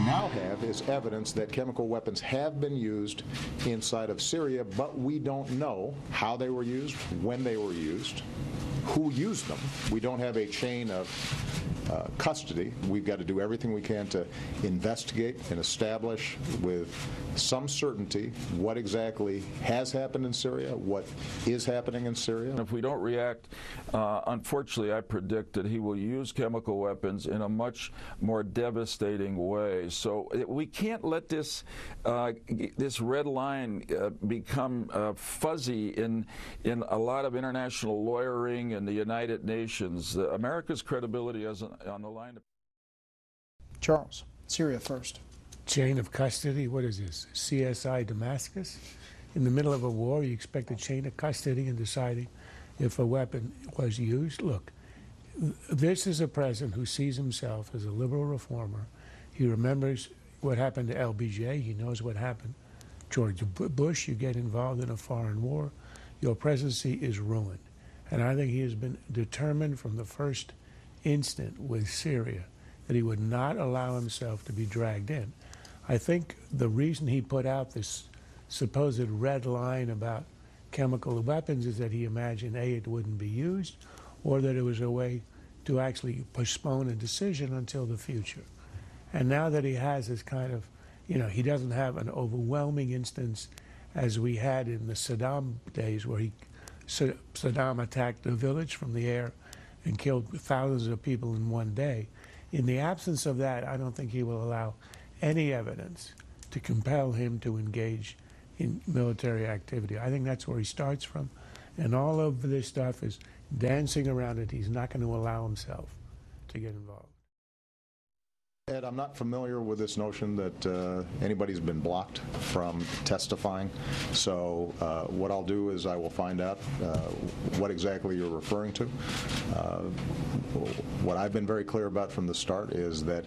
now have is evidence that chemical weapons have been used inside of Syria, but we don't know how they were used, when they were used, who used them. We don't have a chain of custody. We've got to do everything we can to investigate and establish with some certainty what exactly has happened in Syria, what is happening in Syria. If we don't react, unfortunately, I predict that he will use chemical weapons in a much more devastating way. So we can't let this this red line become fuzzy in a lot of international lawyering and the United Nations. America's credibility is on the line. Charles, Syria first. Chain of custody, what is this, CSI Damascus? In the middle of a war, you expect a chain of custody in deciding if a weapon was used? Look, this is a president who sees himself as a liberal reformer. He remembers what happened to LBJ. He knows what happened. George Bush, you get involved in a foreign war, your presidency is ruined. And I think he has been determined from the first instant with Syria that he would not allow himself to be dragged in. I think the reason he put out this supposed red line about chemical weapons is that he imagined, A, it wouldn't be used, or that it was a way to actually postpone a decision until the future. And now that he has this kind of, he doesn't have an overwhelming instance as we had in the Saddam days where Saddam attacked a village from the air and killed thousands of people in one day. In the absence of that, I don't think he will allow any evidence to compel him to engage in military activity. I think that's where he starts from. And all of this stuff is dancing around it. He's not going to allow himself to get involved. Ed, I'm not familiar with this notion that anybody's been blocked from testifying. So what I'll do is I will find out what exactly you're referring to. What I've been very clear about from the start is that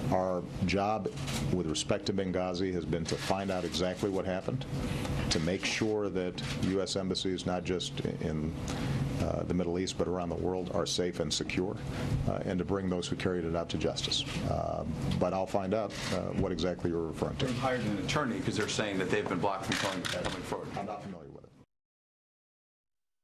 our job with respect to Benghazi has been to find out exactly what happened, to make sure that U.S. embassies, not just in the Middle East, but around the world, are safe and secure, and to bring those who carried it out to justice. But I'll find out what exactly you're referring to. They've hired an attorney because they're saying that they've been blocked from coming forward. I'm not familiar with it.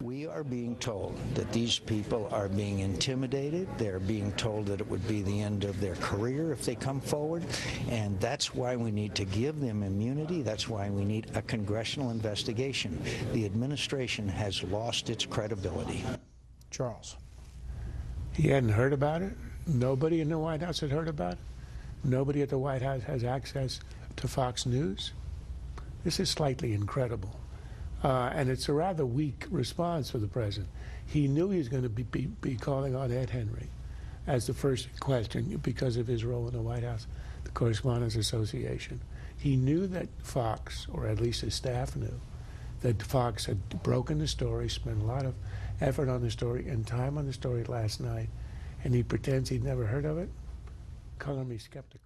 We are being told that these people are being intimidated. They're being told that it would be the end of their career if they come forward, and that's why we need to give them immunity. That's why we need a congressional investigation. The administration has lost its credibility. Charles. He hadn't heard about it. Nobody in the White House had heard about it. Nobody at the White House has access to Fox News. This is slightly incredible. And it's a rather weak response for the president. He knew he was going to be calling on Ed Henry as the first question because of his role in the White House, the Correspondents Association. He knew that Fox, or at least his staff knew, that Fox had broken the story, spent a lot of effort on the story and time on the story last night, and he pretends he'd never heard of it. Color me skeptical.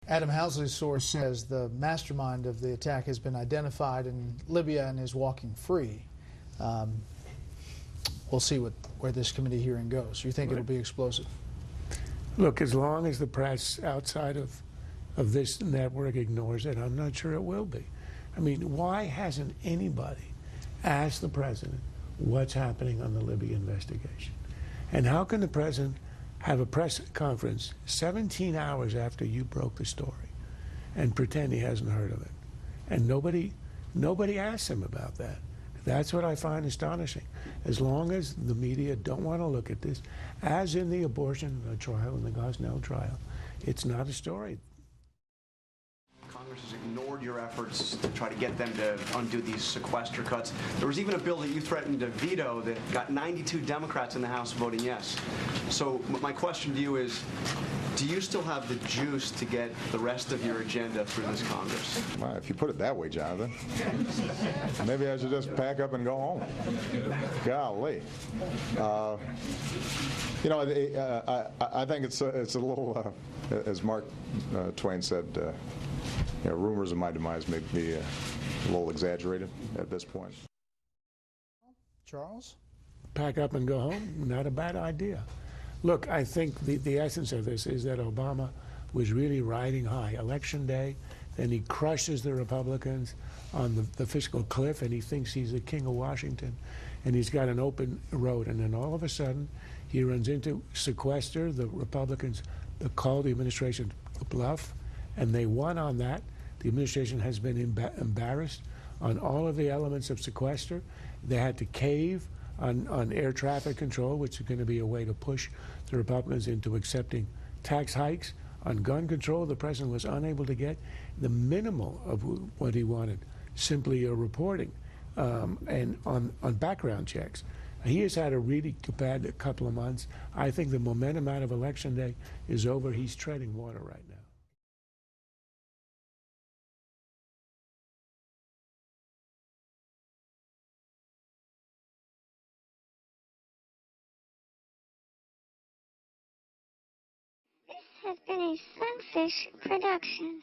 Adam Housley's source says the mastermind of the attack has been identified in Libya and is walking free. We'll see where this committee hearing goes. You think it'll be explosive? Look, as long as the press outside of this network ignores it, I'm not sure it will be. I mean, why hasn't anybody asked the president what's happening on the Libya investigation? And how can the president have a press conference 17 hours after you broke the story and pretend he hasn't heard of it? And nobody asks him about that. That's what I find astonishing. As long as the media don't want to look at this, as in the abortion trial and the Gosnell trial, it's not a story. Congress has ignored your efforts to try to get them to undo these sequester cuts. There was even a bill that you threatened to veto that got 92 Democrats in the House voting yes. So my question to you is, do you still have the juice to get the rest of your agenda through this Congress? Well, if you put it that way, Jonathan, maybe I should just pack up and go home. Golly. You know, I think it's a little, as Mark Twain said, you know, rumors of my demise may be a little exaggerated at this point. Charles? Pack up and go home, not a bad idea. Look, I think the essence of this is that Obama was really riding high. Election day, then he crushes the Republicans on the fiscal cliff, and he thinks he's the king of Washington, and he's got an open road. And then all of a sudden, he runs into sequester. The Republicans called the administration a bluff, and they won on that. The administration has been embarrassed on all of the elements of sequester. They had to cave on air traffic control, which is going to be a way to push the Republicans into accepting tax hikes. On gun control, the president was unable to get the minimal of what he wanted, simply a reporting, and on background checks. He has had a really bad couple of months. I think the momentum out of Election Day is over. He's treading water right now. This has been a Sunfish production.